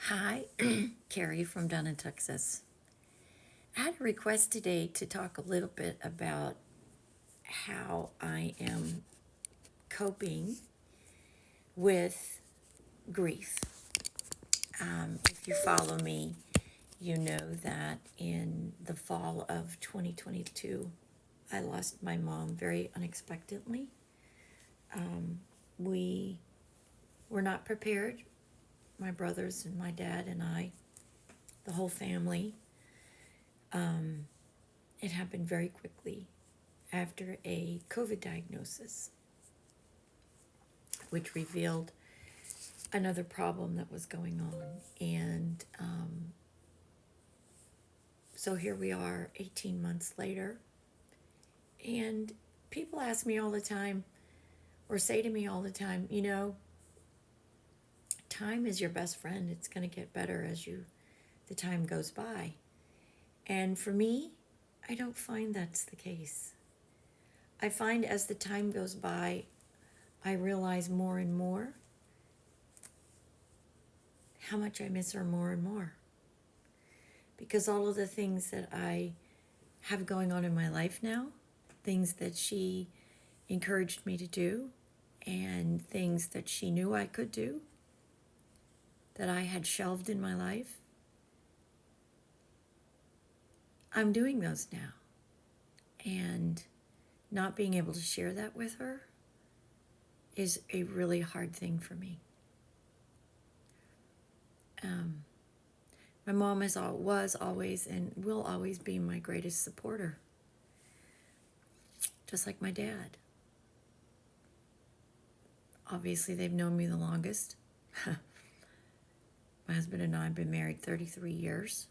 Hi, Carrie from Dunn, Texas. I had a request today to talk a little bit about how I am coping with grief. If you follow me, you know that in the fall of 2022, I lost my mom very unexpectedly. We were not prepared, my brothers and my dad and I, the whole family. It happened very quickly after a COVID diagnosis, which revealed another problem that was going on. And so here we are 18 months later. And people ask me all the time, or say to me all the time, time is your best friend. It's going to get better as the time goes by. And for me, I don't find that's the case. I find as the time goes by, I realize more and more how much I miss her more and more. Because all of the things that I have going on in my life now, things that she encouraged me to do, and things that she knew I could do, that I had shelved in my life, I'm doing those now. And not being able to share that with her is a really hard thing for me. My mom was always and will always be my greatest supporter, just like my dad. Obviously, they've known me the longest. My husband and I have been married 33 years,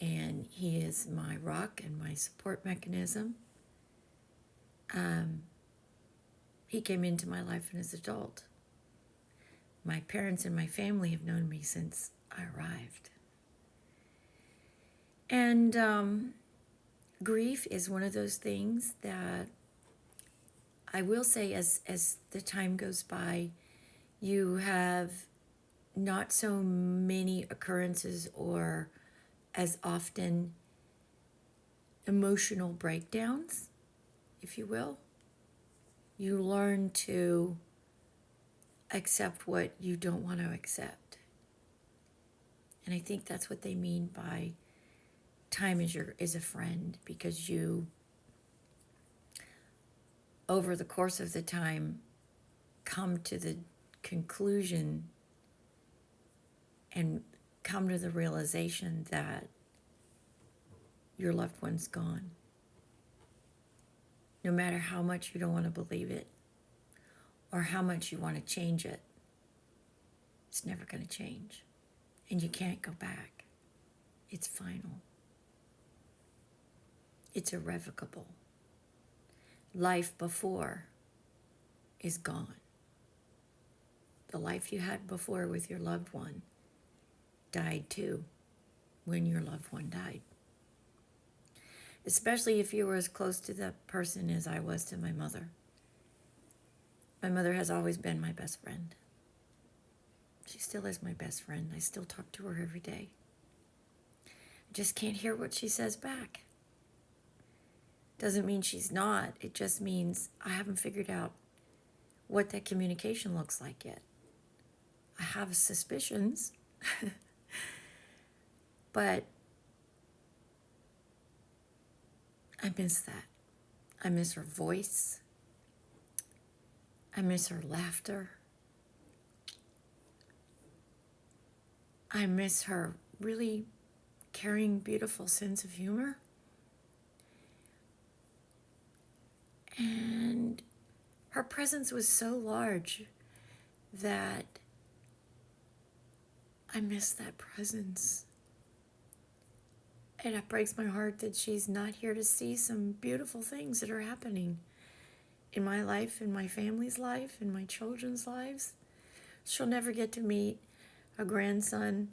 and he is my rock and my support mechanism. He came into my life as an adult. My parents and my family have known me since I arrived. And grief is one of those things that I will say as the time goes by, you have not so many occurrences or as often emotional breakdowns, if you will. You learn to accept what you don't want to accept. And I think that's what they mean by time is a friend, because you, over the course of the time, come to the conclusion and come to the realization that your loved one's gone. No matter how much you don't want to believe it or how much you want to change it, it's never going to change. And you can't go back. It's final. It's irrevocable. Life before is gone. The life you had before with your loved one died too when your loved one died. Especially if you were as close to that person as I was to my mother. My mother has always been my best friend. She still is my best friend. I still talk to her every day. I just can't hear what she says back. Doesn't mean she's not. It just means I haven't figured out what that communication looks like yet. I have suspicions, but I miss that. I miss her voice. I miss her laughter. I miss her really caring, beautiful sense of humor. And her presence was so large that I miss that presence. And it breaks my heart that she's not here to see some beautiful things that are happening in my life, in my family's life, in my children's lives. She'll never get to meet a grandson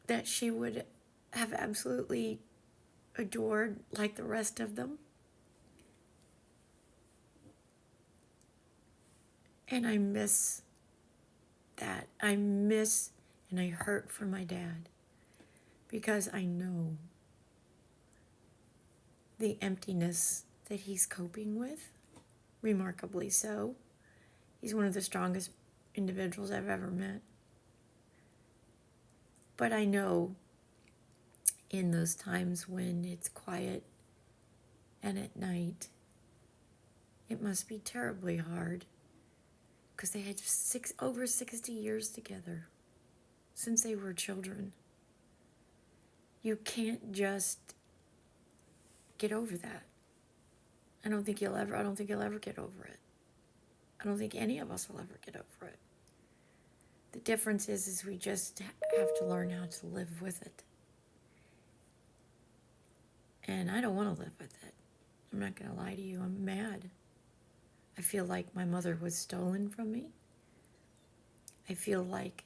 that she would have absolutely adored like the rest of them. And I miss that. I miss and I hurt for my dad because I know the emptiness that he's coping with, remarkably so. He's one of the strongest individuals I've ever met. But I know in those times when it's quiet and at night, it must be terribly hard because they had over 60 years together since they were children. You can't just get over that. I don't think you'll ever get over it. I don't think any of us will ever get over it. The difference is we just have to learn how to live with it. And I don't want to live with it. I'm not going to lie to you. I'm mad. I feel like my mother was stolen from me. I feel like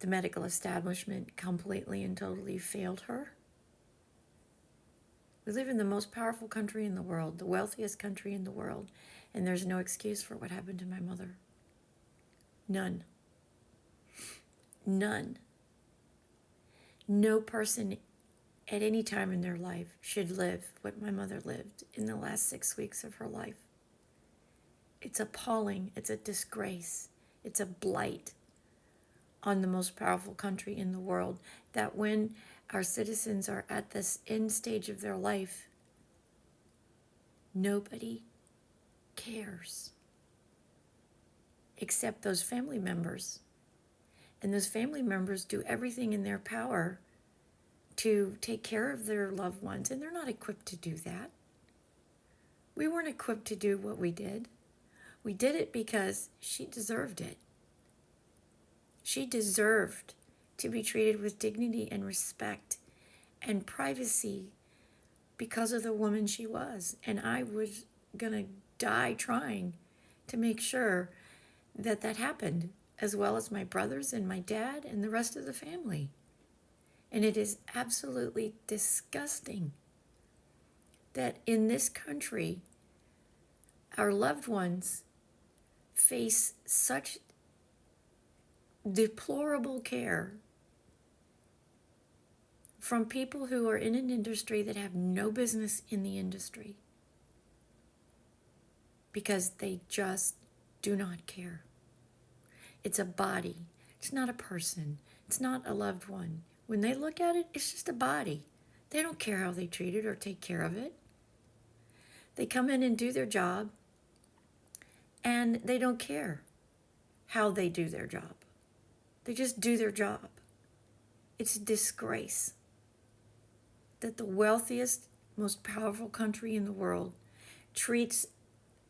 the medical establishment completely and totally failed her. We live in the most powerful country in the world, the wealthiest country in the world, and there's no excuse for what happened to my mother. None. None. No person at any time in their life should live what my mother lived in the last 6 weeks of her life. It's appalling. It's a disgrace. It's a blight on the most powerful country in the world, that when our citizens are at this end stage of their life, nobody cares except those family members. And those family members do everything in their power to take care of their loved ones, and they're not equipped to do that. We weren't equipped to do what we did. We did it because she deserved it. She deserved to be treated with dignity and respect and privacy because of the woman she was. And I was going to die trying to make sure that that happened, as well as my brothers and my dad and the rest of the family. And it is absolutely disgusting that in this country, our loved ones face such deplorable care from people who are in an industry that have no business in the industry because they just do not care. It's a body. It's not a person. It's not a loved one. When they look at it, it's just a body. They don't care how they treat it or take care of it. They come in and do their job, and they don't care how they do their job. They just do their job. It's a disgrace that the wealthiest, most powerful country in the world treats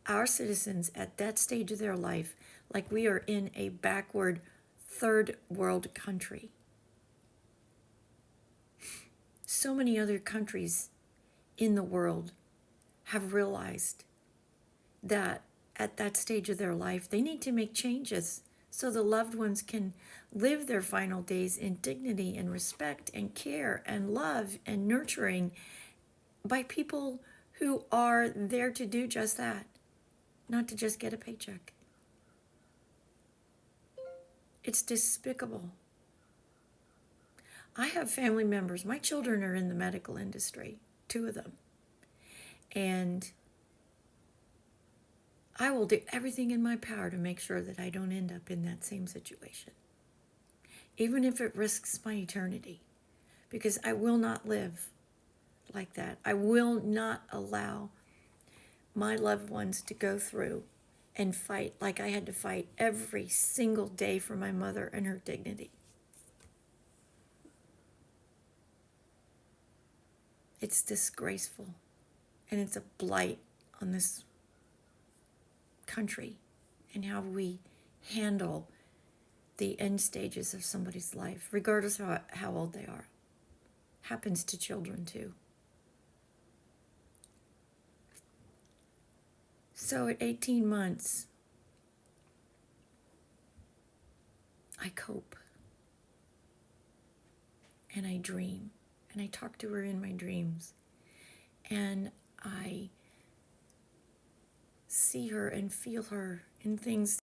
our citizens at that stage of their life like we are in a backward third world country. So many other countries in the world have realized that at that stage of their life, they need to make changes so the loved ones can live their final days in dignity and respect and care and love and nurturing by people who are there to do just that, not to just get a paycheck. It's despicable. I have family members. My children are in the medical industry, 2 of them. And I will do everything in my power to make sure that I don't end up in that same situation, even if it risks my eternity, because I will not live like that. I will not allow my loved ones to go through and fight like I had to fight every single day for my mother and her dignity. It's disgraceful, and it's a blight on this country and how we handle the end stages of somebody's life, regardless of how old they are. Happens to children too. So at 18 months, I cope. And I dream. And I talk to her in my dreams. And I see her and feel her in things